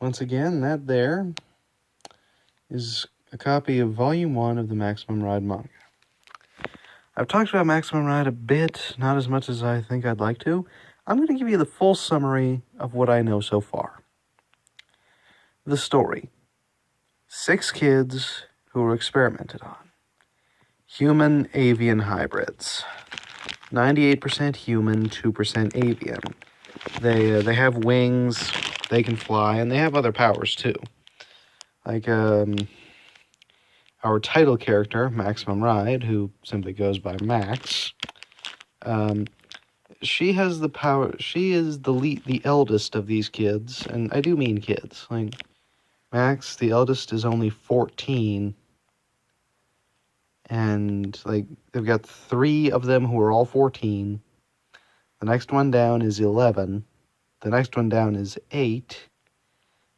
once again, that there is a copy of Volume 1 of the Maximum Ride manga. I've talked about Maximum Ride a bit, not as much as I think I'd like to. I'm going to give you the full summary of what I know so far. The story. 6 kids who were experimented on. Human-avian hybrids. 98% human, 2% avian. They have wings, they can fly, and they have other powers too. Like our title character, Maximum Ride, who simply goes by Max, she has the power. She is the eldest of these kids, and I do mean kids. Like Max, the eldest, is only 14, and like they've got 3 of them who are all 14. The next one down is 11. The next one down is 8,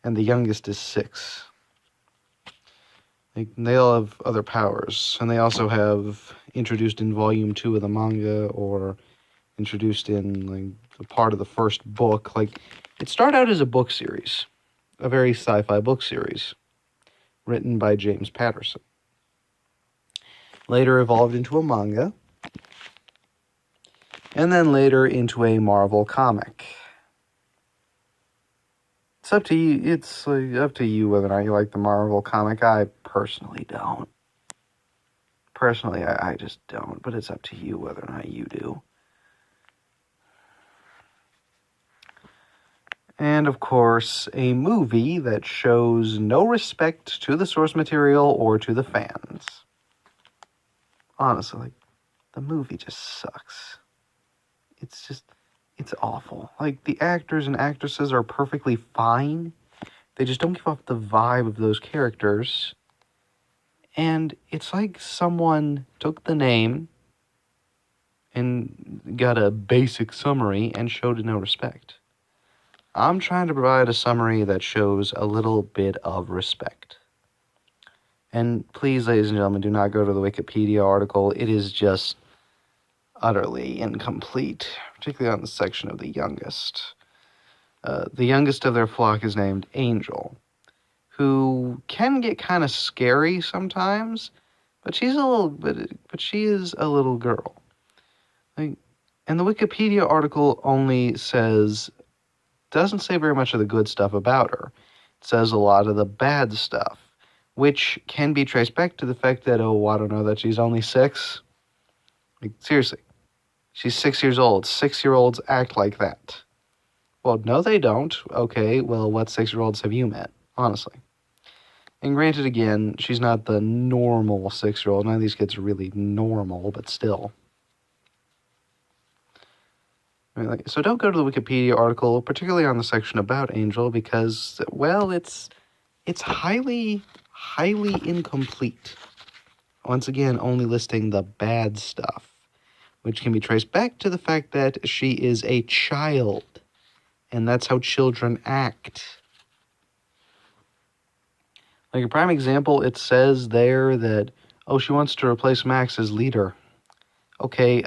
and the youngest is 6. They all have other powers, and they also have introduced in Volume 2 of the manga, or introduced in like a part of the first book. Like, it started out as a book series, a very sci-fi book series, written by James Patterson. Later evolved into a manga, and then later into a Marvel comic. It's up to you. It's up to you whether or not you like the Marvel comic. I personally don't. Personally, I just don't. But it's up to you whether or not you do. And of course, a movie that shows no respect to the source material or to the fans. Honestly, the movie just sucks. It's awful. Like, the actors and actresses are perfectly fine. They just don't give off the vibe of those characters. And it's like someone took the name and got a basic summary and showed it no respect. I'm trying to provide a summary that shows a little bit of respect. And please, ladies and gentlemen, do not go to the Wikipedia article. It is just utterly incomplete, particularly on the section of the youngest. The youngest of their flock is named Angel, who can get kind of scary sometimes, but she is a little girl. And the Wikipedia article only doesn't say very much of the good stuff about her. It says a lot of the bad stuff, which can be traced back to the fact that, I don't know, that she's only 6. Like, seriously. She's 6 years old. 6-year-olds act like that. Well, no, they don't. Okay, well, what 6-year-olds have you met? Honestly. And granted, again, she's not the normal 6-year-old. None of these kids are really normal, but still. So don't go to the Wikipedia article, particularly on the section about Angel, because, well, it's highly, highly incomplete. Once again, only listing the bad stuff, which can be traced back to the fact that she is a child, and that's how children act. Like a prime example, it says there that, she wants to replace Max as leader. Okay,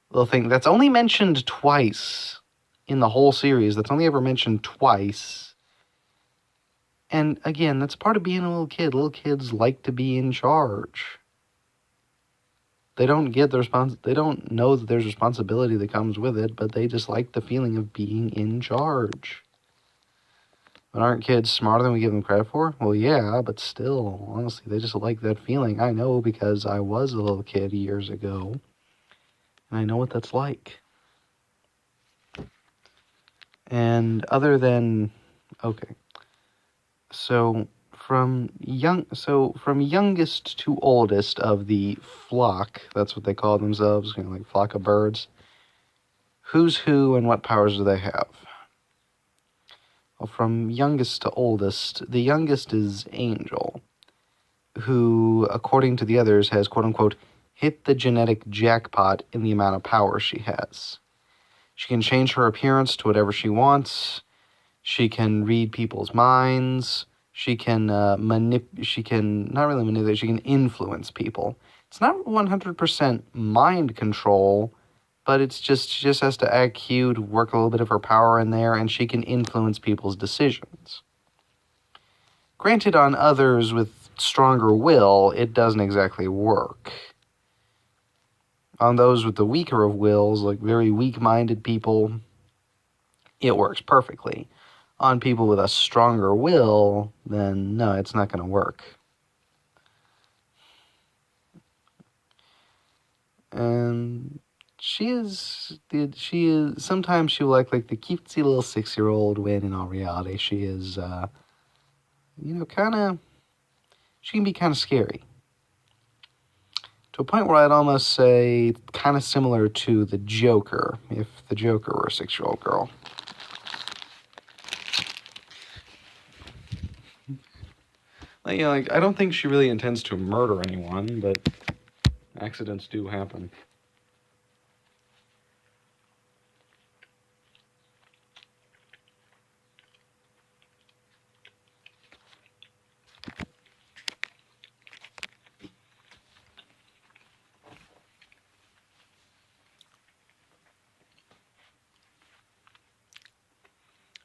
little thing, that's only mentioned twice in the whole series. That's only ever mentioned twice. And again, that's part of being a little kid. Little kids like to be in charge. They don't get they don't know that there's responsibility that comes with it, but they just like the feeling of being in charge. But aren't kids smarter than we give them credit for? Well, yeah, but still, honestly, they just like that feeling. I know because I was a little kid years ago, and I know what that's like. And other than, so from youngest to oldest of the flock, that's what they call themselves, like flock of birds. Who's who and what powers do they have? Well, from youngest to oldest, the youngest is Angel, who, according to the others, has quote-unquote hit the genetic jackpot in the amount of power she has. She can change her appearance to whatever she wants. She can read people's minds. She can she can influence people. It's not 100% mind control, but she just has to act cute, work a little bit of her power in there, and she can influence people's decisions. Granted, on others with stronger will, it doesn't exactly work. On those with the weaker of wills, like very weak-minded people, it works perfectly. On people with a stronger will, then no, it's not going to work. And sometimes she'll act like the cutesy little 6-year-old when in all reality she is, she can be kind of scary. To a point where I'd almost say kind of similar to the Joker, if the Joker were a 6-year-old girl. Like, I don't think she really intends to murder anyone, but accidents do happen.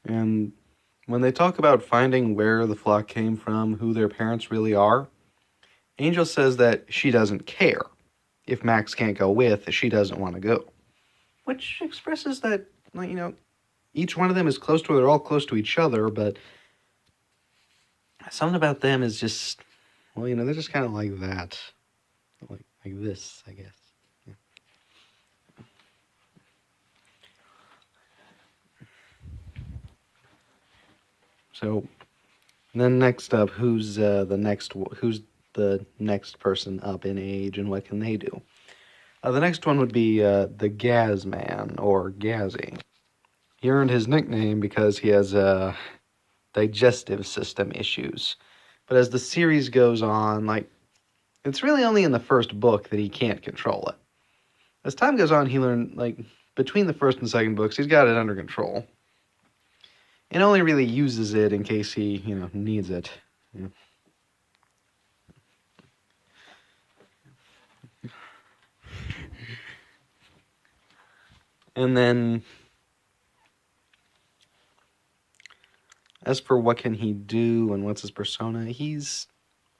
And when they talk about finding where the flock came from, who their parents really are, Angel says that she doesn't care. If Max can't go with, she doesn't want to go. Which expresses that, each one of them is close to her, they're all close to each other, but something about them is just, they're just kind of like that. Like this, I guess. Yeah. So, then next up, who's the next person up in age, and what can they do? The next one would be the Gaz Man, or Gazzy. He earned his nickname because he has digestive system issues. But as the series goes on, it's really only in the first book that he can't control it. As time goes on, he learned, between the first and second books, he's got it under control. And only really uses it in case he, needs it. Yeah. And then, as for what can he do and what's his persona, he's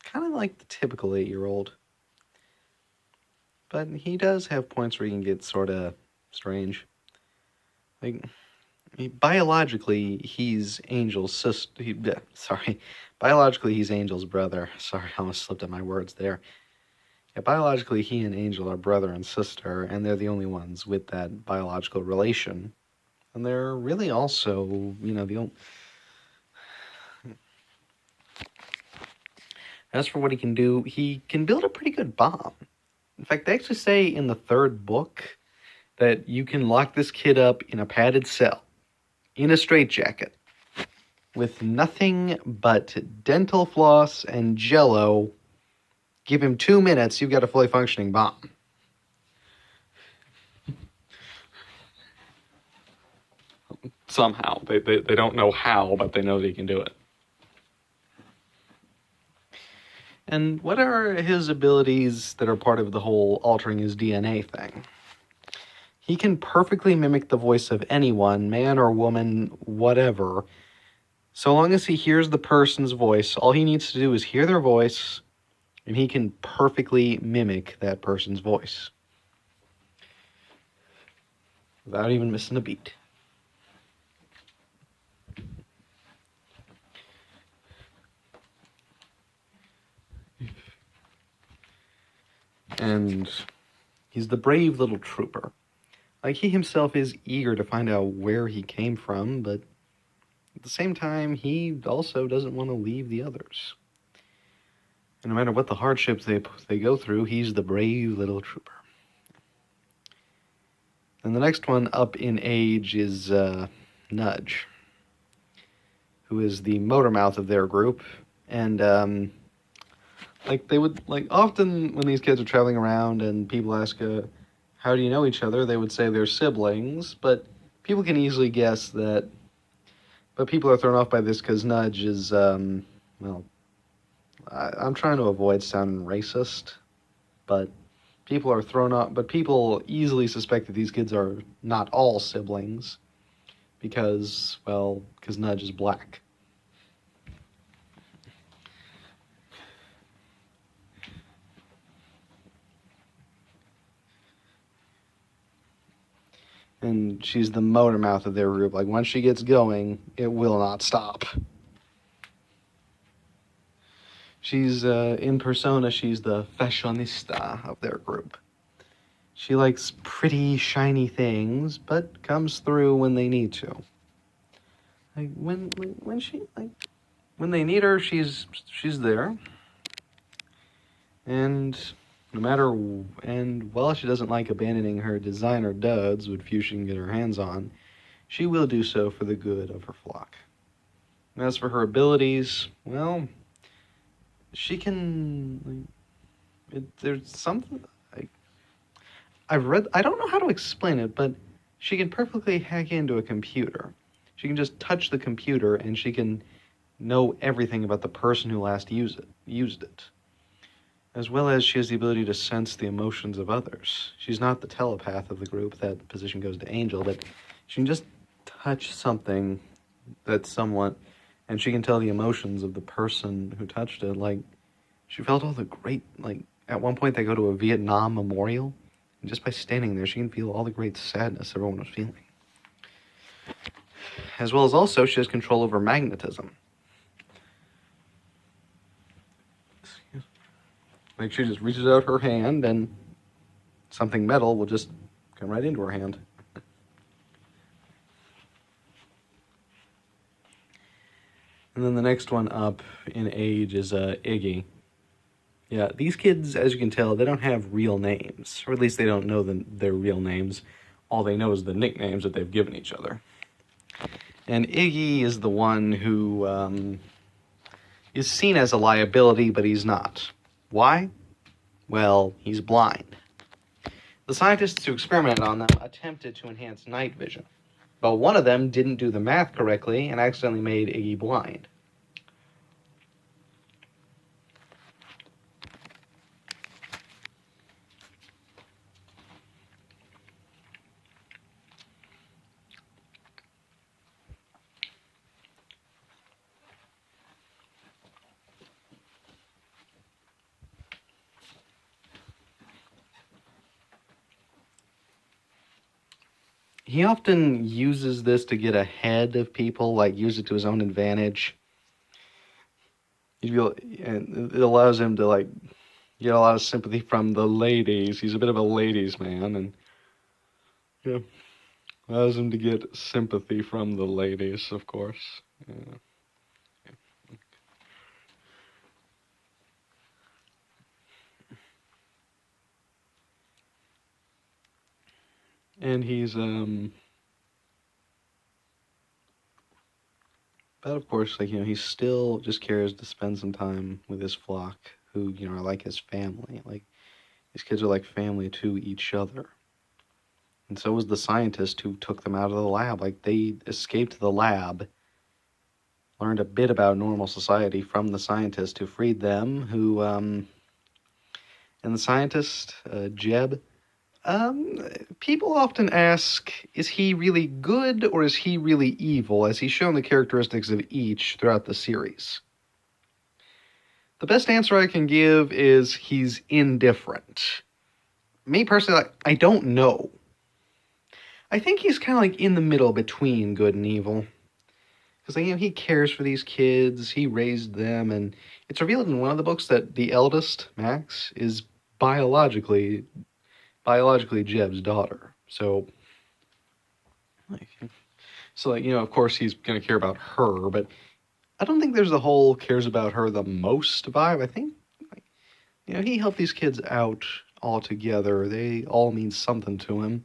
kind of like the typical 8-year-old. But he does have points where he can get sort of strange. Biologically, he's Angel's sister. Biologically, he's Angel's brother. Sorry, I almost slipped on my words there. Yeah, biologically, he and Angel are brother and sister, and they're the only ones with that biological relation. And they're really also, the only... As for what he can do, he can build a pretty good bomb. In fact, they actually say in the third book that you can lock this kid up in a padded cell, in a straitjacket, with nothing but dental floss and Jell-O. Give him 2 minutes, you've got a fully functioning bomb. Somehow. They don't know how, but they know they can do it. And what are his abilities that are part of the whole altering his DNA thing? He can perfectly mimic the voice of anyone, man or woman, whatever. So long as he hears the person's voice, all he needs to do is hear their voice, and he can perfectly mimic that person's voice. Without even missing a beat. And he's the brave little trooper. He himself is eager to find out where he came from, but at the same time, he also doesn't want to leave the others. And no matter what the hardships they go through, he's the brave little trooper. And the next one up in age is Nudge, who is the motor mouth of their group. And they would often when these kids are traveling around and people ask, how do you know each other? They would say they're siblings, but people can easily guess that. But people are thrown off by this because Nudge is, I'm trying to avoid sounding racist, but people are thrown off. But people easily suspect that these kids are not all siblings because Nudge is black. And she's the motor mouth of their group. Like, once she gets going, it will not stop. She's, in persona, she's the fashionista of their group. She likes pretty, shiny things, but comes through when they need to. Like, when they need her, she's there. And while she doesn't like abandoning her designer duds, which few she can get her hands on, she will do so for the good of her flock. And as for her abilities, well, she can, there's something, I've read, I don't know how to explain it, but she can perfectly hack into a computer. She can just touch the computer and she can know everything about the person who last used it. As well as she has the ability to sense the emotions of others. She's not the telepath of the group, that position goes to Angel, but she can just touch something that's somewhat, and she can tell the emotions of the person who touched it. Like, she felt all the great, like, at one point they go to a Vietnam memorial, and just by standing there, she can feel all the great sadness everyone was feeling. As well as also, she has control over magnetism. Like, she just reaches out her hand, and something metal will just come right into her hand. And then the next one up in age is Iggy. Yeah, these kids, as you can tell, they don't have real names. Or at least they don't know their real names. All they know is the nicknames that they've given each other. And Iggy is the one who is seen as a liability, but he's not. Why? Well, he's blind. The scientists who experimented on them attempted to enhance night vision, but one of them didn't do the math correctly and accidentally made Iggy blind. He often uses this to get ahead of people, like use it to his own advantage. And it allows him to like get a lot of sympathy from the ladies. He's a bit of a ladies' man, and yeah, allows him to get sympathy from the ladies, of course. Yeah. And he's but of course, like, he still just cares to spend some time with his flock, who, are like his family. Like, these kids are like family to each other. And so was the scientist who took them out of the lab. Like, they escaped the lab, learned a bit about normal society from the scientist who freed them, and the scientist, Jeb, people often ask, is he really good or is he really evil, as he's shown the characteristics of each throughout the series? The best answer I can give is he's indifferent. Me personally, I don't know. I think he's kind of like in the middle between good and evil. Because, he cares for these kids, he raised them, and it's revealed in one of the books that the eldest, Max, is biologically Jeb's daughter. So, of course he's going to care about her, but I don't think there's the whole cares about her the most vibe. I think, he helped these kids out all together. They all mean something to him.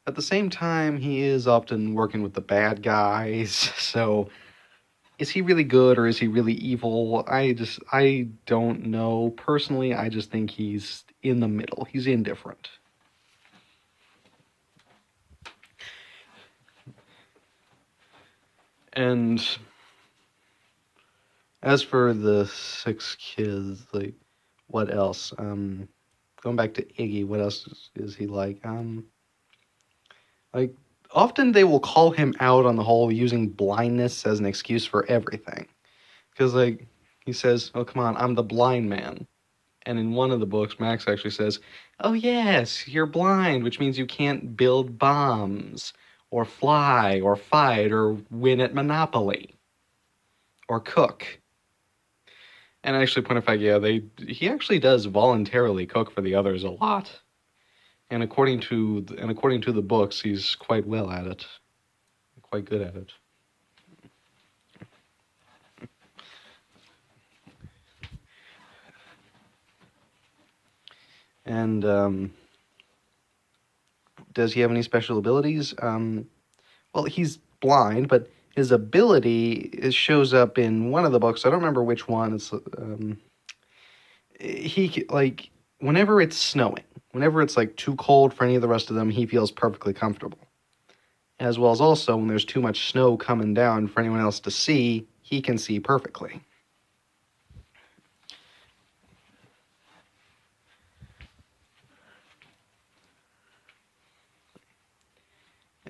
At the same time, he is often working with the bad guys, so is he really good or is he really evil? I don't know. Personally, I just think he's in the middle. He's indifferent. And as for the 6 kids, like, what else? Going back to Iggy, what else is he like? Often they will call him out on the whole using blindness as an excuse for everything. Because, he says, oh, come on, I'm the blind man. And in one of the books, Max actually says, "Oh yes, you're blind, which means you can't build bombs, or fly, or fight, or win at Monopoly, or cook." And actually, point of fact, yeah, he actually does voluntarily cook for the others a lot. And according to the books, he's quite well at it, quite good at it. And does he have any special abilities? Well, he's blind, but his ability shows up in one of the books. I don't remember which one. It's he like whenever it's snowing, whenever it's like too cold for any of the rest of them, he feels perfectly comfortable. As well as also when there's too much snow coming down for anyone else to see, he can see perfectly.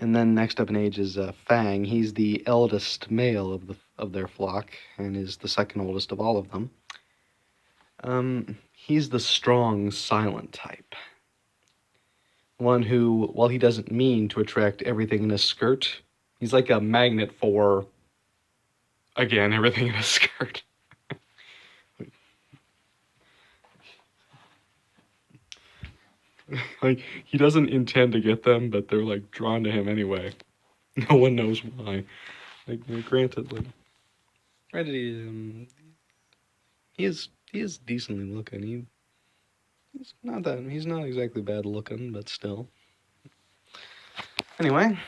And then next up in age is Fang. He's the eldest male of their flock and is the second oldest of all of them. He's the strong, silent type. One who, while he doesn't mean to attract everything in his skirt, he's like a magnet for, again, everything in his skirt. Like, he doesn't intend to get them, but they're, like, drawn to him anyway. No one knows why. Like, granted, he is decently looking. He's not exactly bad looking, but still. Anyway.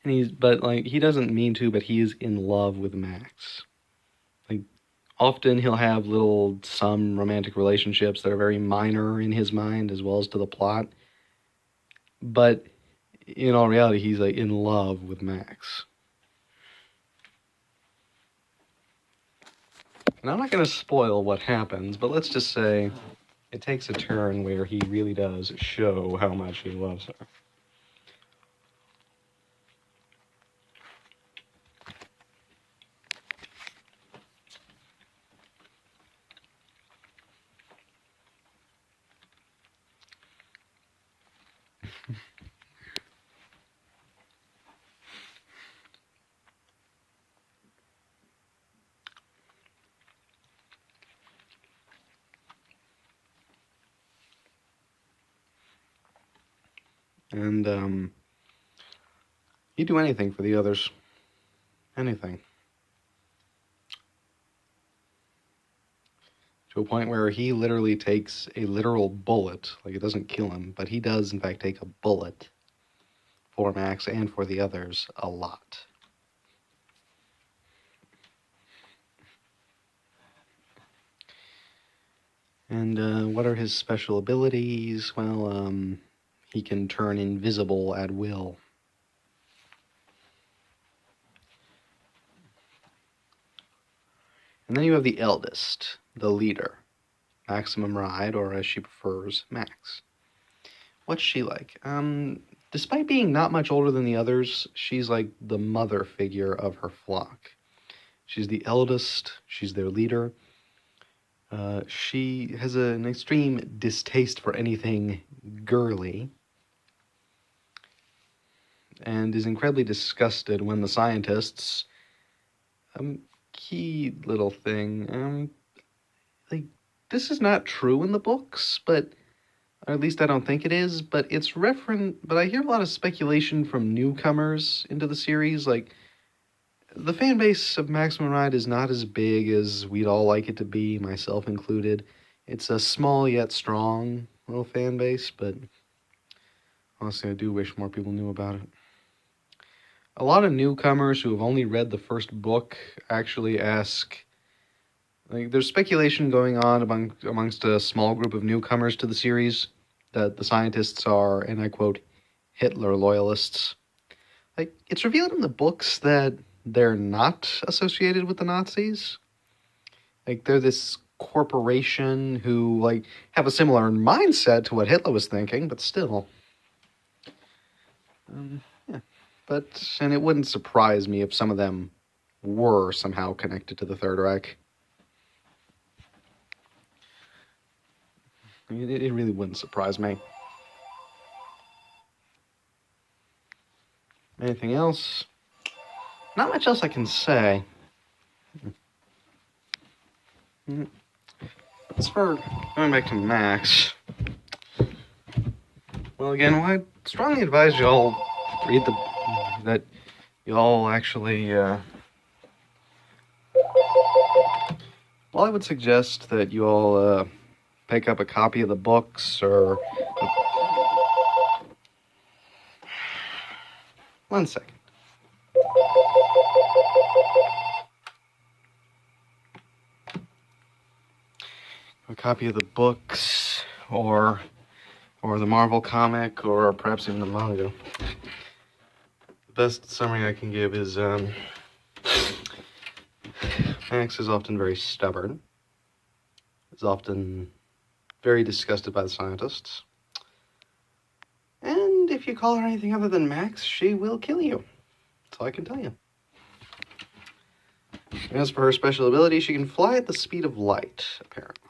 And he doesn't mean to, but he is in love with Max. Like, often he'll have some romantic relationships that are very minor in his mind, as well as to the plot. But in all reality, he's like in love with Max. And I'm not going to spoil what happens, but let's just say it takes a turn where he really does show how much he loves her. And he'd do anything for the others. Anything. To a point where he literally takes a literal bullet. Like, it doesn't kill him, but he does, in fact, take a bullet for Max and for the others a lot. And what are his special abilities? Well, he can turn invisible at will. And then you have the eldest, the leader, Maximum Ride, or as she prefers, Max. What's she like? Despite being not much older than the others, she's like the mother figure of her flock. She's the eldest, she's their leader. She has an extreme distaste for anything girly, and is incredibly disgusted when the scientists, key little thing, like, this is not true in the books, or at least I don't think it is, but but I hear a lot of speculation from newcomers into the series, like, the fan base of Maximum Ride is not as big as we'd all like it to be, myself included. It's a small yet strong little fan base, but honestly, I do wish more people knew about it. A lot of newcomers who have only read the first book actually ask, like, there's speculation going on amongst a small group of newcomers to the series that the scientists are, and I quote, Hitler loyalists. Like, it's revealed in the books that they're not associated with the Nazis. Like, they're this corporation who, like, have a similar mindset to what Hitler was thinking, but still. Yeah. And it wouldn't surprise me if some of them were somehow connected to the Third Reich. It really wouldn't surprise me. Anything else? Not much else I can say. As for going back to Max, well, again, I strongly advise y'all read that y'all actually, well, I would suggest that you all pick up a copy of the books, or... One second. A copy of the books, or the Marvel comic, or perhaps even the manga. The best summary I can give is, Max is often very stubborn. Is often very disgusted by the scientists. And if you call her anything other than Max, she will kill you. That's all I can tell you. As for her special ability, she can fly at the speed of light, apparently.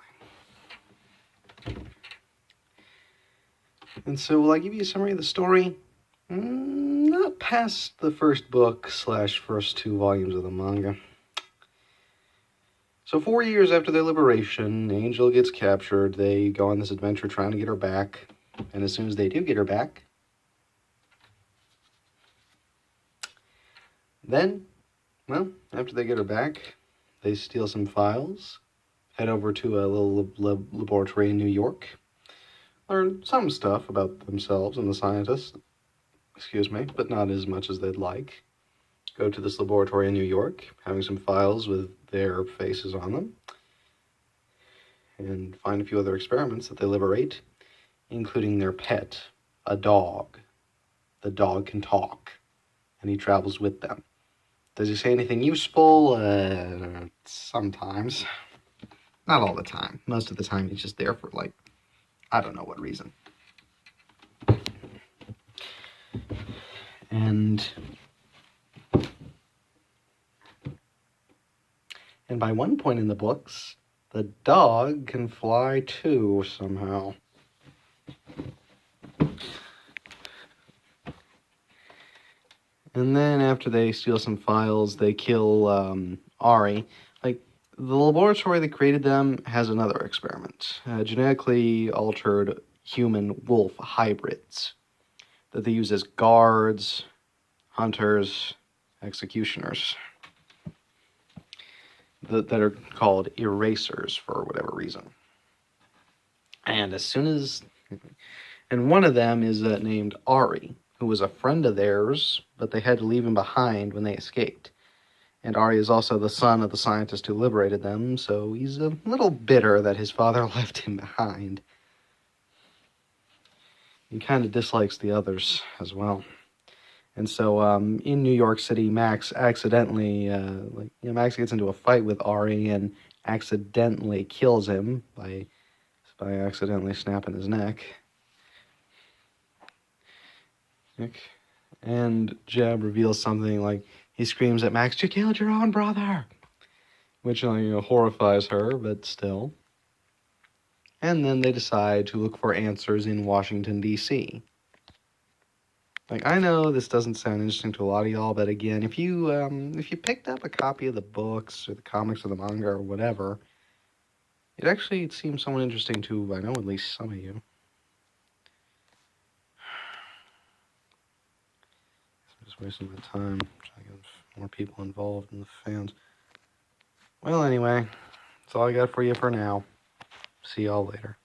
And so, will I give you a summary of the story? Not past the first book / first 2 volumes of the manga. So 4 years after their liberation, Angel gets captured. They go on this adventure trying to get her back. And as soon as they do get her back, then, well, after they get her back, they steal some files, head over to a little laboratory in New York, learn some stuff about themselves and the scientists, but not as much as they'd like. Go to this laboratory in New York, having some files with their faces on them, and find a few other experiments that they liberate, including their pet, a dog. The dog can talk, and he travels with them. Does he say anything useful? Sometimes. Not all the time. Most of the time he's just there for, I don't know what reason. And by one point in the books, the dog can fly too, somehow. And then after they steal some files, they kill Ari. The laboratory that created them has another experiment. Genetically altered human-wolf hybrids that they use as guards, hunters, executioners. That are called erasers for whatever reason. And and one of them is named Ari, who was a friend of theirs, but they had to leave him behind when they escaped. And Ari is also the son of the scientist who liberated them, so he's a little bitter that his father left him behind. He kind of dislikes the others as well. And so in New York City, Max accidentally, Max gets into a fight with Ari and accidentally kills him by accidentally snapping his neck. And Jeb reveals something like, he screams at Max, "You killed your own brother!" Which, horrifies her, but still. And then they decide to look for answers in Washington, D.C. I know this doesn't sound interesting to a lot of y'all, but again, if you picked up a copy of the books or the comics or the manga or whatever, it seems somewhat interesting to, I know, at least some of you. I'm just wasting my time trying to get more people involved in the fans. Well, anyway, that's all I got for you for now. See y'all later.